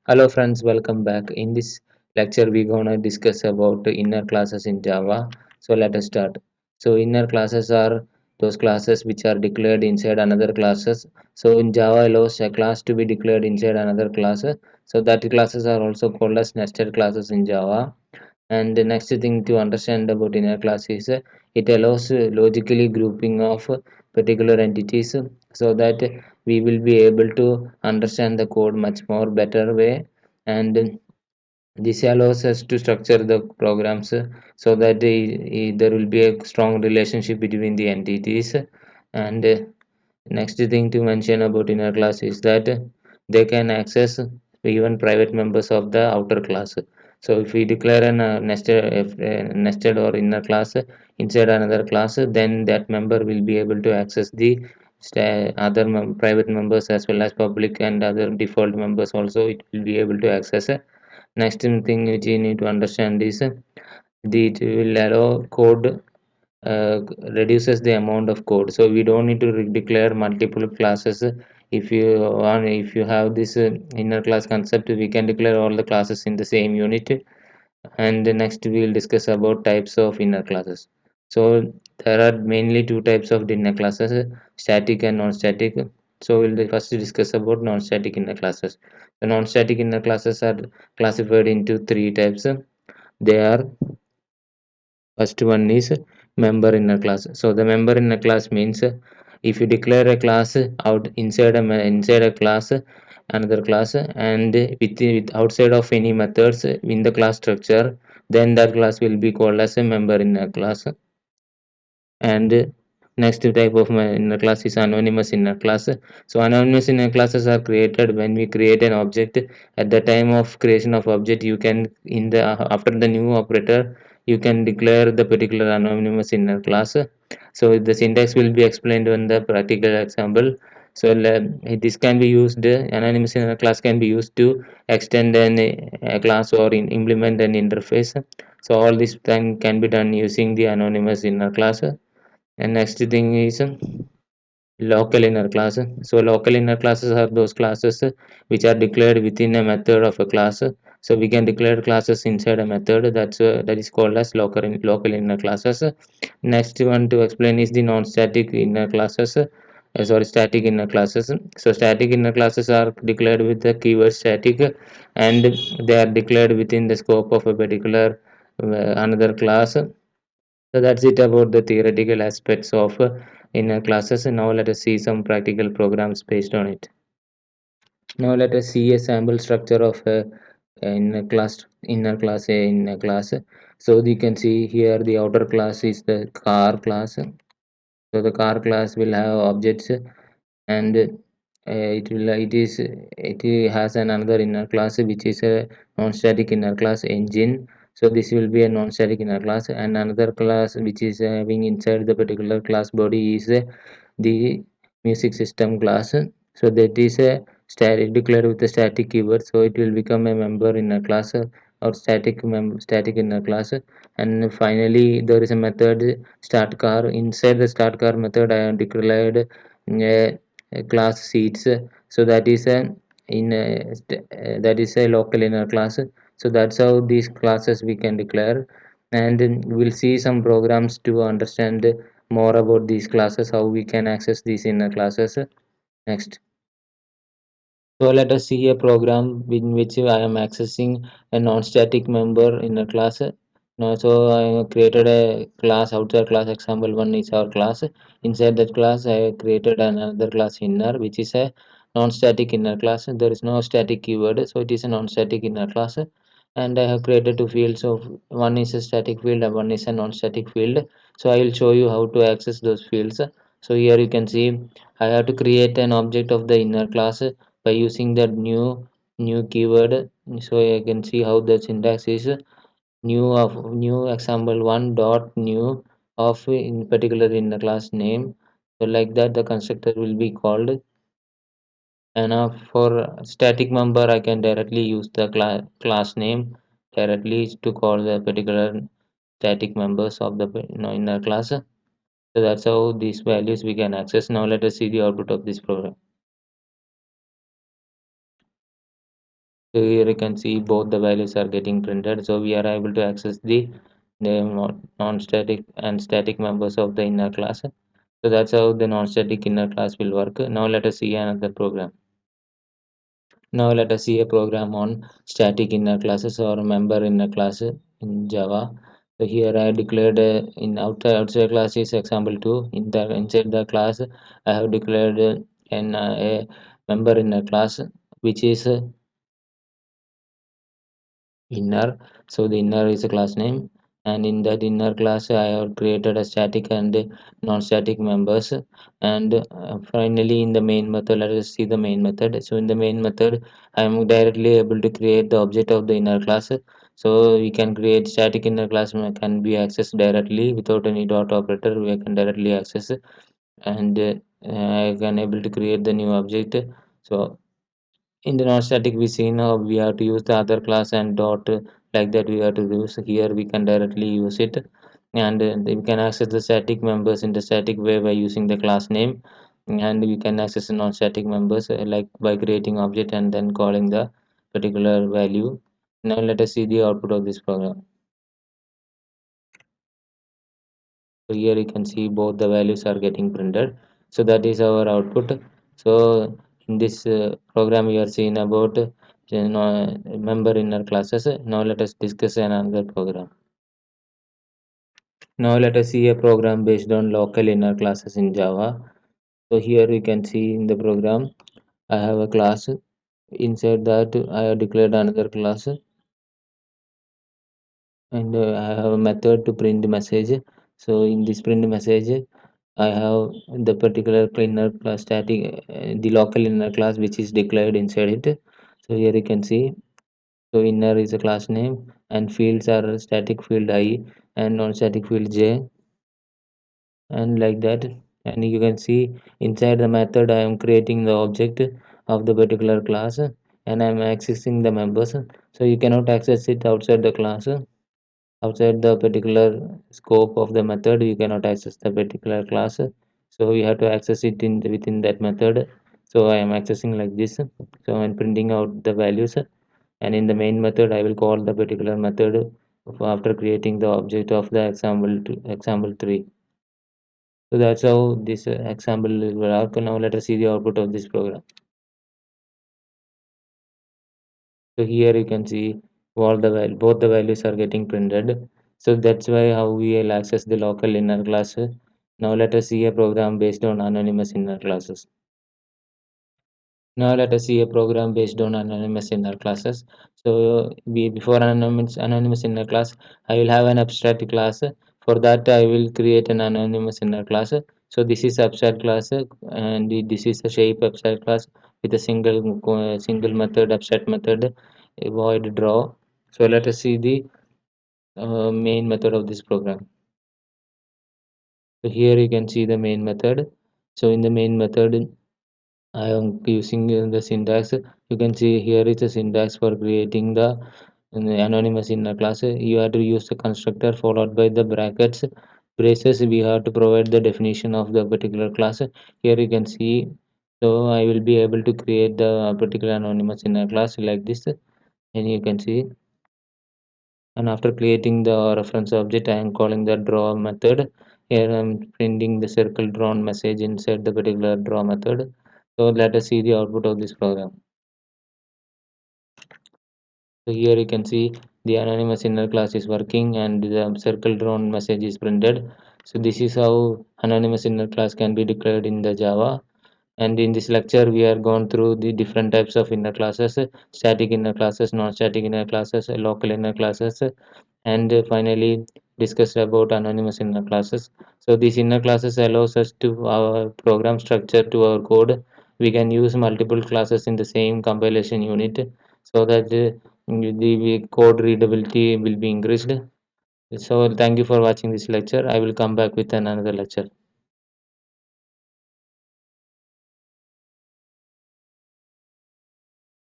Hello friends, welcome back. In this lecture, we're gonna discuss about the inner classes in Java. So let us start. So inner classes are those classes which are declared inside another classes. So in Java allows a class to be declared inside another class. So that classes are also called as nested classes in Java. And the next thing to understand about inner class is it allows logically grouping of particular entities so that we will be able to understand the code much more better way, and this allows us to structure the programs so that there will be a strong relationship between the entities. And next thing to mention about inner class is that they can access even private members of the outer class. So if we declare an nested or inner class inside another class, then that member will be able to access the other private members as well as public and other default members also it will be able to access. Next thing which you need to understand is it will allow code uh, reduces the amount of code, so we don't need to declare multiple classes. If you have this inner class concept, we can declare all the classes in the same unit. And next we will discuss about types of inner classes. So there are mainly two types of inner classes, static and non-static. So we'll first discuss about non-static inner classes. The non-static inner classes are classified into three types. They are, first one is member inner class. So the member inner class means if you declare a class out inside a class, another class, and with outside of any methods in the class structure, then that class will be called as a member inner class. And next type of my inner class is anonymous inner class. So anonymous inner classes are created when we create an object. At the time of creation of object, you can in the after the new operator, you can declare the particular anonymous inner class. So the syntax will be explained on the practical example. So this can be used, anonymous inner class can be used to extend a class or implement an interface. So all this thing can be done using the anonymous inner class. And next thing is local inner class. So local inner classes are those classes which are declared within a method of a class. So we can declare classes inside a method, that is called as local inner classes. Next one to explain is the non-static inner classes. Static inner classes. So static inner classes are declared with the keyword static, and they are declared within the scope of a particular another class. So that's it about the theoretical aspects of inner classes. And now let us see some practical programs based on it. Now let us see a sample structure of a inner class. So you can see here the outer class is the car class. So the car class will have objects, and it has another inner class which is a non-static inner class engine. So this will be a non-static inner class, and another class which is having inside the particular class body is the music system class. So that is a static declared with a static keyword, so it will become a member inner class or static inner class. And finally there is a method start car. Inside the start car method I have declared class seats. So that is a local inner class. So that's how these classes we can declare. And we'll see some programs to understand more about these classes, how we can access these inner classes next. So let us see a program in which I am accessing a non-static member in a class. Now, so I created a class, outside class. Example one is our class. Inside that class, I created another class inner, which is a non-static inner class. There is no static keyword, so it is a non-static inner class. And I have created two fields. So one is a static field and one is a non-static field. So I will show you how to access those fields. So here you can see I have to create an object of the inner class by using that new keyword. So I can see how the syntax is new example one dot new of in particular in the class name. So like that the constructor will be called. And for static member I can directly use the class name directly to call the particular static members of the inner class. So that's how these values we can access. Now let us see the output of this program. So here you can see both the values are getting printed. So we are able to access the non-static and static members of the inner class. So that's how the non-static inner class will work. Now let us see another program. Now let us see a program on static inner classes or member inner class in Java. So here I declared in outside class is example 2. In the inside the class I have declared a member inner class which is inner. So the inner is a class name, and in that inner class I have created a static and non-static members. And finally in the main method, let us see the main method. So in the main method I am directly able to create the object of the inner class. So we can create static inner class can be accessed directly without any dot operator. We can directly access, and I can able to create the new object. So in the non-static we see now we have to use the other class and dot, like that we have to use. Here we can directly use it, and we can access the static members in the static way by using the class name, and we can access the non-static members like by creating object and then calling the particular value. Now let us see the output of this program. So here you can see both the values are getting printed. So that is our output. So in this program we are seeing about member inner classes. Now let us discuss another program. Now let us see a program based on local inner classes in Java. So here you can see in the program I have a class. Inside that I have declared another class, and I have a method to print the message. So in this print message I have the particular inner class static, the local inner class which is declared inside it. So here you can see, so inner is a class name and fields are static field I and non-static field J, and like that. And you can see inside the method I am creating the object of the particular class, and I am accessing the members. So you cannot access it outside the class. Outside the particular scope of the method you cannot access the particular class, so we have to access it in within that method. So I am accessing like this. So I'm printing out the values, and in the main method I will call the particular method after creating the object of the example 3. So that's how this example will work. Now let us see the output of this program. So here you can see both the values are getting printed. So that's why how we will access the local inner class. Now let us see a program based on anonymous inner classes. Now let us see a program based on anonymous inner classes. So before anonymous inner class, I will have an abstract class. For that, I will create an anonymous inner class. So this is abstract class, and this is a shape abstract class with a single method, abstract method, a void draw. So let us see the main method of this program. So here you can see the main method. So in the main method, I am using the syntax. You can see here is the syntax for creating the anonymous inner class. You have to use the constructor followed by the brackets, braces. We have to provide the definition of the particular class. Here you can see. So I will be able to create the particular anonymous inner class like this, and you can see. And after creating the reference object, I am calling the draw method. Here I am printing the circle drawn message inside the particular draw method. So let us see the output of this program. So here you can see the anonymous inner class is working and the circle drawn message is printed. So this is how anonymous inner class can be declared in the Java. And in this lecture, we are gone through the different types of inner classes, static inner classes, non-static inner classes, local inner classes, and finally discussed about anonymous inner classes. So these inner classes allows us to our program structure to our code. We can use multiple classes in the same compilation unit so that the code readability will be increased. So thank you for watching this lecture. I will come back with another lecture.